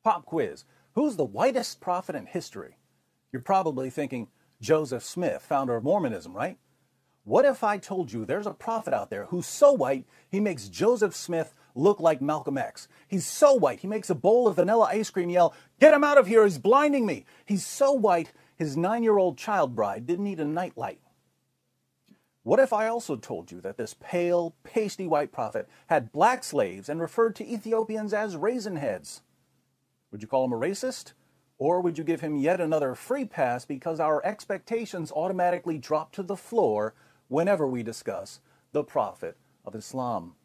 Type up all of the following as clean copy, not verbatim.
Pop quiz. Who's the whitest prophet in history? You're probably thinking Joseph Smith, founder of Mormonism, right? What if I told you there's a prophet out there who's so white he makes Joseph Smith look like Malcolm X? He's so white he makes a bowl of vanilla ice cream yell, "Get him out of here, he's blinding me!" He's so white his 9-year-old child bride didn't need a nightlight. What if I also told you that this pale, pasty white prophet had black slaves and referred to Ethiopians as raisin heads? Would you call him a racist? Or would you give him yet another free pass because our expectations automatically drop to the floor whenever we discuss the Prophet of Islam?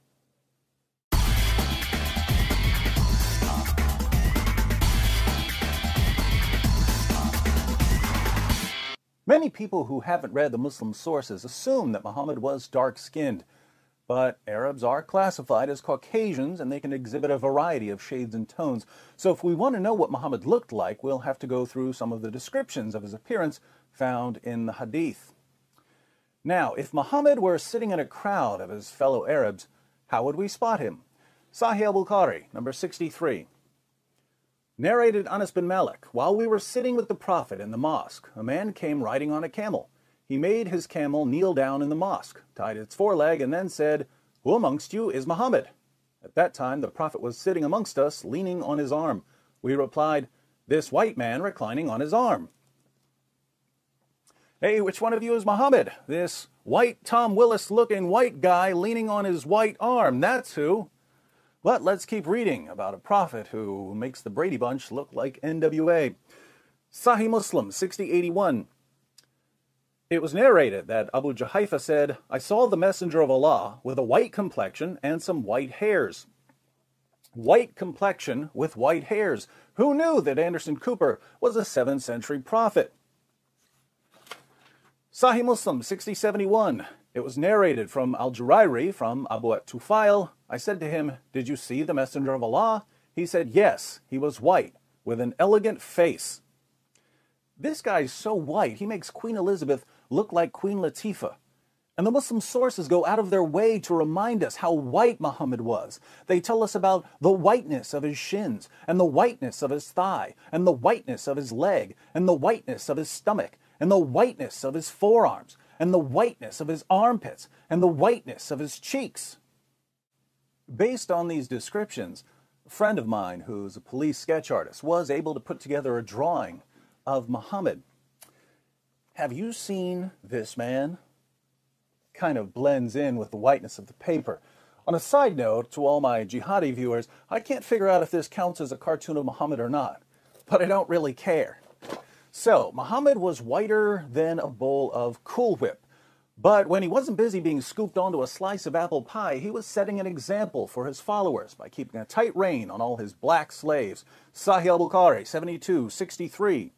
Many people who haven't read the Muslim sources assume that Muhammad was dark-skinned, but Arabs are classified as Caucasians and they can exhibit a variety of shades and tones. So if we want to know what Muhammad looked like, we'll have to go through some of the descriptions of his appearance found in the Hadith. Now, if Muhammad were sitting in a crowd of his fellow Arabs, how would we spot him? Sahih al-Bukhari, number 63. Narrated Anas bin Malik, while we were sitting with the Prophet in the mosque, a man came riding on a camel. He made his camel kneel down in the mosque, tied its foreleg, and then said, "Who amongst you is Muhammad?" At that time, the Prophet was sitting amongst us, leaning on his arm. We replied, "This white man reclining on his arm." "Hey, which one of you is Muhammad?" "This white Tom Willis-looking white guy leaning on his white arm, that's who." But let's keep reading about a prophet who makes the Brady Bunch look like NWA. Sahih Muslim 6081. It was narrated that Abu Juhayfa said, "I saw the messenger of Allah with a white complexion and some white hairs." White complexion with white hairs. Who knew that Anderson Cooper was a 7th century prophet? Sahih Muslim 6071. It was narrated from Al-Jurairi from Abu at-Tufail. I said to him, "Did you see the messenger of Allah?" He said, "Yes, he was white, with an elegant face." This guy's so white, he makes Queen Elizabeth look like Queen Latifah. And the Muslim sources go out of their way to remind us how white Muhammad was. They tell us about the whiteness of his shins, and the whiteness of his thigh, and the whiteness of his leg, and the whiteness of his stomach, and the whiteness of his forearms, and the whiteness of his armpits, and the whiteness of his cheeks. Based on these descriptions, a friend of mine who's a police sketch artist was able to put together a drawing of Muhammad. Have you seen this man? Kind of blends in with the whiteness of the paper. On a side note, to all my jihadi viewers, I can't figure out if this counts as a cartoon of Muhammad or not, but I don't really care. So, Muhammad was whiter than a bowl of Cool Whip. But when he wasn't busy being scooped onto a slice of apple pie, he was setting an example for his followers by keeping a tight rein on all his black slaves. Sahih al-Bukhari, 7263.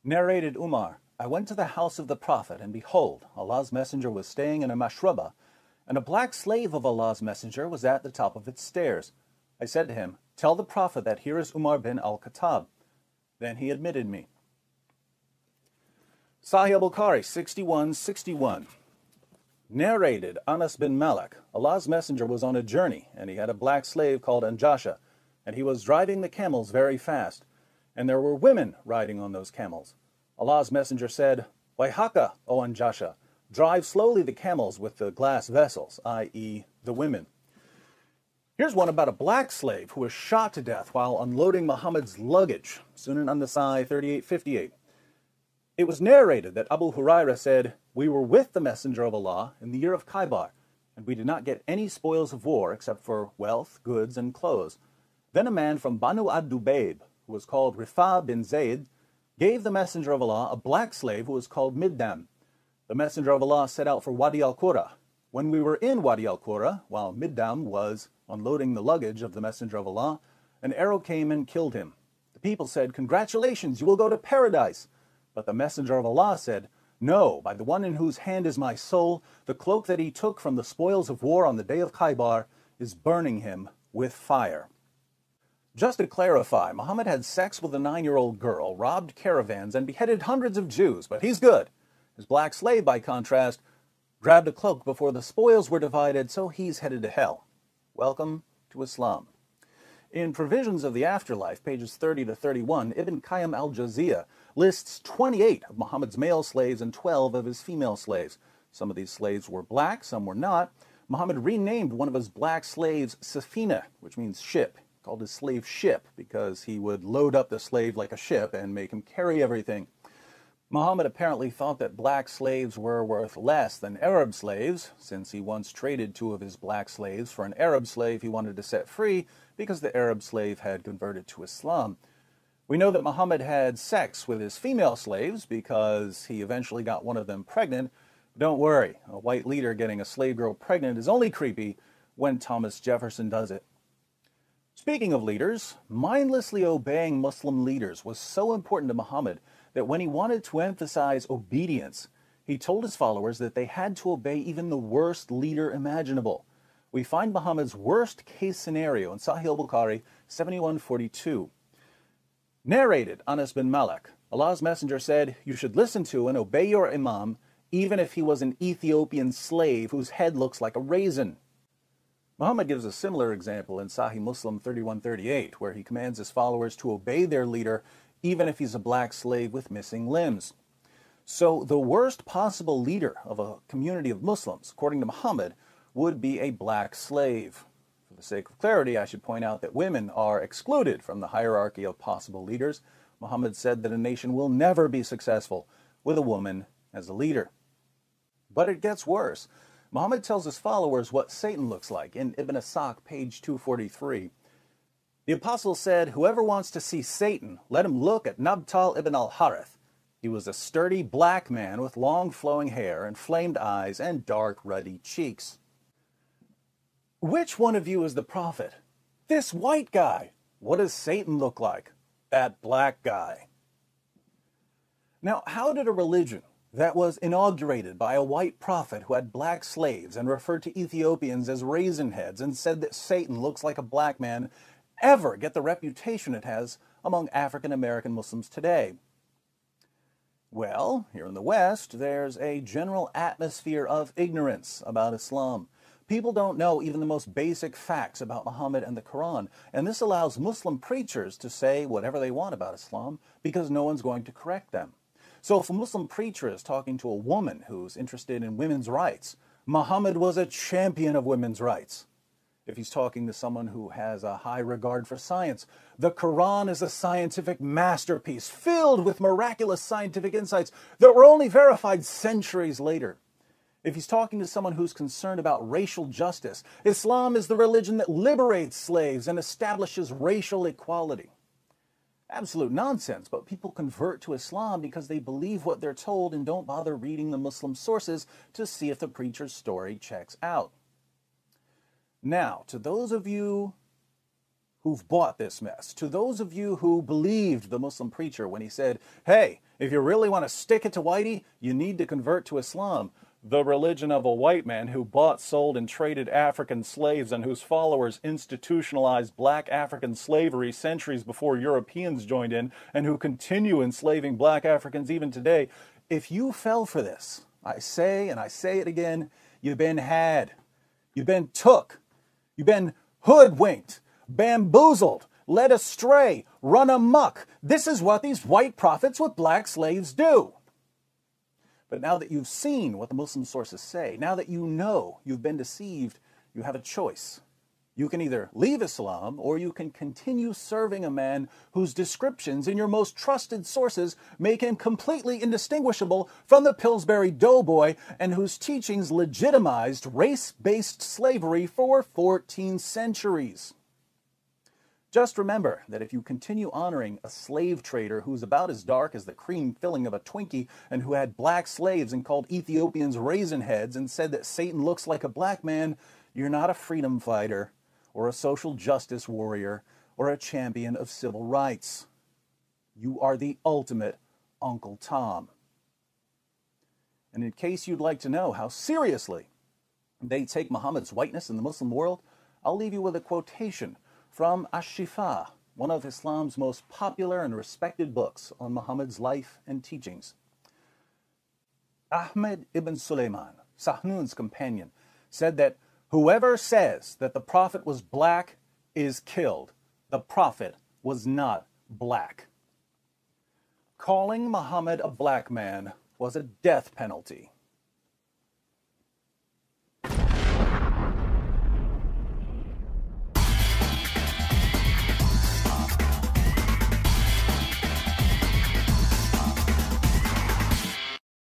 Narrated Umar, I went to the house of the Prophet, and behold, Allah's messenger was staying in a mashraba, and a black slave of Allah's messenger was at the top of its stairs. I said to him, "Tell the Prophet that here is Umar bin al-Khattab." Then he admitted me. Sahih al-Bukhari 6161. Narrated Anas bin Malik, Allah's messenger was on a journey, and he had a black slave called Anjasha, and he was driving the camels very fast, and there were women riding on those camels. Allah's messenger said, "Waihaka, O Anjasha, drive slowly the camels with the glass vessels," i.e. the women. Here's one about a black slave who was shot to death while unloading Muhammad's luggage. Sunan an-Nasai 3858. It was narrated that Abu Hurairah said, "We were with the Messenger of Allah in the year of Khaybar, and we did not get any spoils of war except for wealth, goods, and clothes. Then a man from Banu ad-Dubayb, who was called Rifa bin Zayd, gave the Messenger of Allah a black slave who was called Middam. The Messenger of Allah set out for Wadi al-Qura. When we were in Wadi al-Qura, while Middam was unloading the luggage of the Messenger of Allah, an arrow came and killed him. The people said, 'Congratulations, you will go to paradise.' But the Messenger of Allah said, 'No, by the one in whose hand is my soul, the cloak that he took from the spoils of war on the day of Khaybar is burning him with fire.'" Just to clarify, Muhammad had sex with a 9-year-old girl, robbed caravans, and beheaded hundreds of Jews, but he's good. His black slave, by contrast, grabbed a cloak before the spoils were divided, so he's headed to hell. Welcome to Islam. In Provisions of the Afterlife, pages 30 to 31, Ibn Qayyim al-Jawziyya lists 28 of Muhammad's male slaves and 12 of his female slaves. Some of these slaves were black, some were not. Muhammad renamed one of his black slaves Safina, which means ship. He called his slave Ship because he would load up the slave like a ship and make him carry everything. Muhammad apparently thought that black slaves were worth less than Arab slaves, since he once traded 2 of his black slaves for an Arab slave he wanted to set free because the Arab slave had converted to Islam. We know that Muhammad had sex with his female slaves because he eventually got one of them pregnant. Don't worry, a white leader getting a slave girl pregnant is only creepy when Thomas Jefferson does it. Speaking of leaders, mindlessly obeying Muslim leaders was so important to Muhammad that when he wanted to emphasize obedience, he told his followers that they had to obey even the worst leader imaginable. We find Muhammad's worst case scenario in Sahih al-Bukhari 7142. Narrated Anas bin Malik, Allah's Messenger said, "You should listen to and obey your imam, even if he was an Ethiopian slave whose head looks like a raisin." Muhammad gives a similar example in Sahih Muslim 3138, where he commands his followers to obey their leader even if he's a black slave with missing limbs. So the worst possible leader of a community of Muslims, according to Muhammad, would be a black slave. For the sake of clarity, I should point out that women are excluded from the hierarchy of possible leaders. Muhammad said that a nation will never be successful with a woman as a leader. But it gets worse. Muhammad tells his followers what Satan looks like in Ibn Asaq, page 243. The apostle said, "Whoever wants to see Satan, let him look at Nabtal ibn al-Harith. He was a sturdy black man with long flowing hair, inflamed eyes, and dark ruddy cheeks." Which one of you is the prophet? This white guy. What does Satan look like? That black guy. Now, how did a religion that was inaugurated by a white prophet who had black slaves and referred to Ethiopians as raisin heads and said that Satan looks like a black man ever get the reputation it has among African American Muslims today? Well, here in the West, there's a general atmosphere of ignorance about Islam. People don't know even the most basic facts about Muhammad and the Quran, and this allows Muslim preachers to say whatever they want about Islam because no one's going to correct them. So if a Muslim preacher is talking to a woman who's interested in women's rights, Muhammad was a champion of women's rights. If he's talking to someone who has a high regard for science, the Quran is a scientific masterpiece filled with miraculous scientific insights that were only verified centuries later. If he's talking to someone who's concerned about racial justice, Islam is the religion that liberates slaves and establishes racial equality. Absolute nonsense, but people convert to Islam because they believe what they're told and don't bother reading the Muslim sources to see if the preacher's story checks out. Now, to those of you who've bought this mess, to those of you who believed the Muslim preacher when he said, "Hey, if you really want to stick it to whitey, you need to convert to Islam," the religion of a white man who bought, sold, and traded African slaves and whose followers institutionalized black African slavery centuries before Europeans joined in, and who continue enslaving black Africans even today. If you fell for this, I say, and I say it again, you've been had. You've been took. You've been hoodwinked, bamboozled, led astray, run amok. This is what these white prophets with black slaves do. But now that you've seen what the Muslim sources say, now that you know you've been deceived, you have a choice. You can either leave Islam or you can continue serving a man whose descriptions in your most trusted sources make him completely indistinguishable from the Pillsbury Doughboy and whose teachings legitimized race-based slavery for 14 centuries. Just remember that if you continue honoring a slave trader who's about as dark as the cream filling of a Twinkie and who had black slaves and called Ethiopians raisin heads and said that Satan looks like a black man, you're not a freedom fighter or a social justice warrior or a champion of civil rights. You are the ultimate Uncle Tom. And in case you'd like to know how seriously they take Muhammad's whiteness in the Muslim world, I'll leave you with a quotation from Ash-Shifa, one of Islam's most popular and respected books on Muhammad's life and teachings. Ahmed ibn Sulaiman, Sahnun's companion, said that whoever says that the Prophet was black is killed. The prophet was not black. Calling Muhammad a black man was a death penalty.